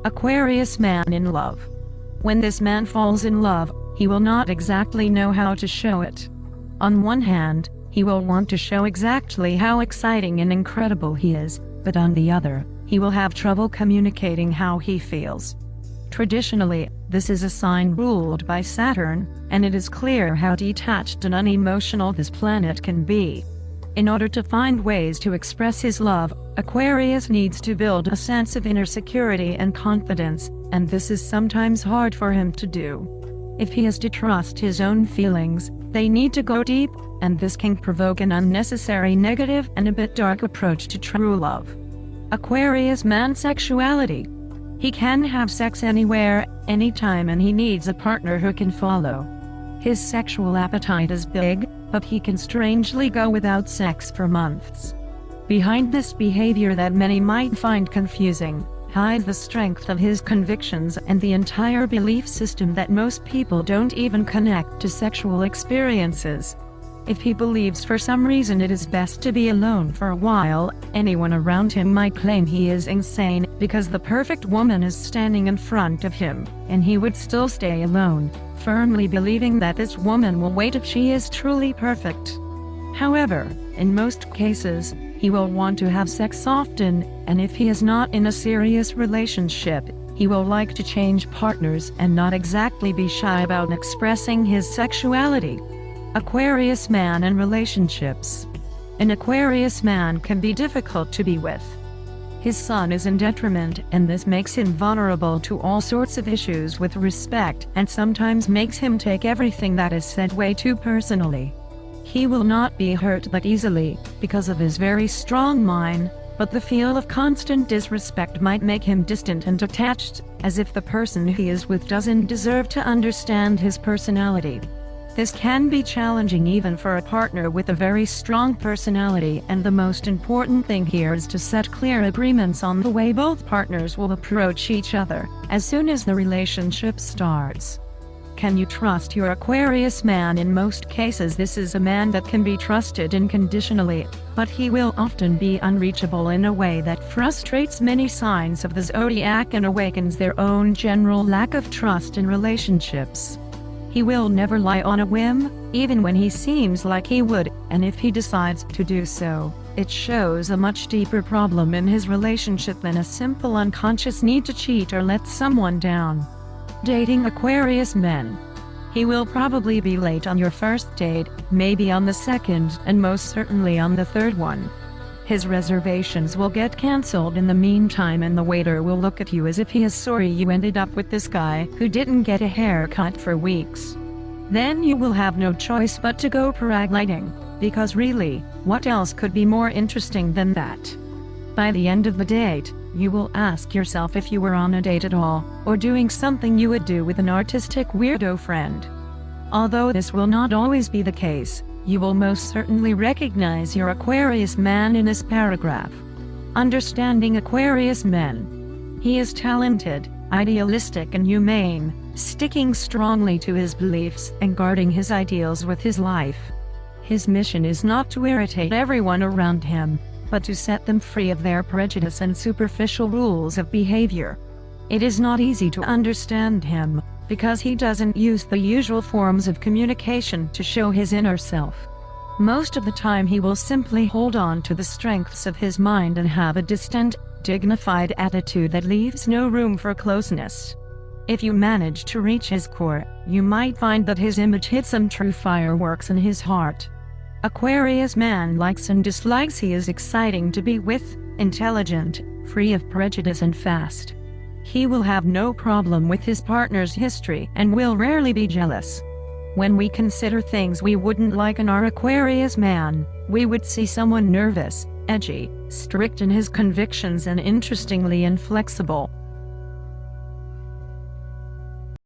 Aquarius Man in love. When this man falls in love, he will not exactly know how to show it. On one hand, he will want to show exactly how exciting and incredible he is, but on the other, he will have trouble communicating how he feels. Traditionally, this is a sign ruled by Saturn, and it is clear how detached and unemotional this planet can be. In order to find ways to express his love, Aquarius needs to build a sense of inner security and confidence, and this is sometimes hard for him to do. If he has to trust his own feelings, they need to go deep, and this can provoke an unnecessary negative and a bit dark approach to true love. Aquarius Man sexuality. He can have sex anywhere, anytime, and he needs a partner who can follow. His sexual appetite is big, but he can strangely go without sex for months. Behind this behavior that many might find confusing, hides the strength of his convictions and the entire belief system that most people don't even connect to sexual experiences. If he believes for some reason it is best to be alone for a while, anyone around him might claim he is insane because the perfect woman is standing in front of him, and he would still stay alone, firmly believing that this woman will wait if she is truly perfect. However, in most cases, he will want to have sex often, and if he is not in a serious relationship, he will like to change partners and not exactly be shy about expressing his sexuality. Aquarius Man and relationships. An Aquarius man can be difficult to be with. His sun is in detriment, and this makes him vulnerable to all sorts of issues with respect, and sometimes makes him take everything that is said way too personally. He will not be hurt that easily, because of his very strong mind, but the feel of constant disrespect might make him distant and detached, as if the person he is with doesn't deserve to understand his personality. This can be challenging even for a partner with a very strong personality, and the most important thing here is to set clear agreements on the way both partners will approach each other as soon as the relationship starts. Can you trust your Aquarius man? In most cases, this is a man that can be trusted unconditionally, but he will often be unreachable in a way that frustrates many signs of the zodiac and awakens their own general lack of trust in relationships. He will never lie on a whim, even when he seems like he would, and if he decides to do so, it shows a much deeper problem in his relationship than a simple unconscious need to cheat or let someone down. Dating Aquarius men. He will probably be late on your first date, maybe on the second, and most certainly on the third one. His reservations will get cancelled in the meantime, and the waiter will look at you as if he is sorry you ended up with this guy who didn't get a haircut for weeks. Then you will have no choice but to go paragliding, because really, what else could be more interesting than that? By the end of the date, you will ask yourself if you were on a date at all, or doing something you would do with an artistic weirdo friend. Although this will not always be the case, you will most certainly recognize your Aquarius man in this paragraph. Understanding Aquarius men. He is talented, idealistic and humane, sticking strongly to his beliefs and guarding his ideals with his life. His mission is not to irritate everyone around him, but to set them free of their prejudice and superficial rules of behavior. It is not easy to understand him, because he doesn't use the usual forms of communication to show his inner self. Most of the time he will simply hold on to the strengths of his mind and have a distant, dignified attitude that leaves no room for closeness. If you manage to reach his core, you might find that his image hits some true fireworks in his heart. Aquarius man likes and dislikes. He is exciting to be with, intelligent, free of prejudice and fast. He will have no problem with his partner's history and will rarely be jealous. When we consider things we wouldn't like in our Aquarius man, we would see someone nervous, edgy, strict in his convictions and interestingly inflexible.